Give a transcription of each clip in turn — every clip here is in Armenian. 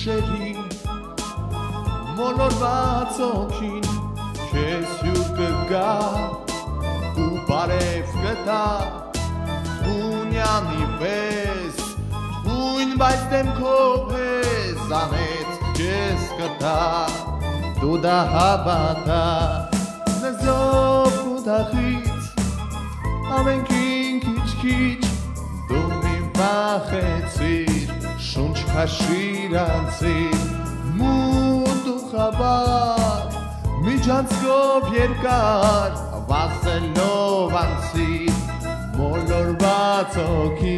գիշերին մոլորված օքին քեզ հյուր կգա ու բարև կտա Ունյանի պես Ույն բայց դեմքով ես անեց քեզ կտա Դու դա հավատա Նզով ու դախից Ամենքին քիչ-քիչ Դու մի վախեցիր Շունչ քաշիր անցիր Մունդ ու խաբար Միջանցքով երկար Վասելով անցիր Մոլորված օքի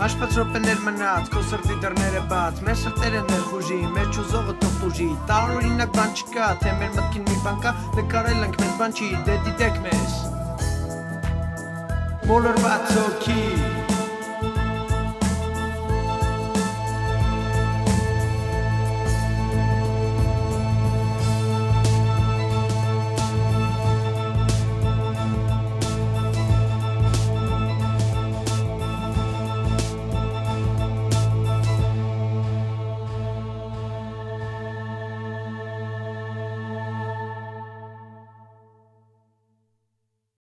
Հաշված րոպեներ մնաց, քո սրտի դռները բաց Մեր սրտերը ներխուժի, մեր չուզողը թող տուժի Տարօրինակ բան չկա, թե մեր մտքին մի բան կա Նկարել ենք մեզ բան չի, դե դիտեք մեզ Մոլորված օքի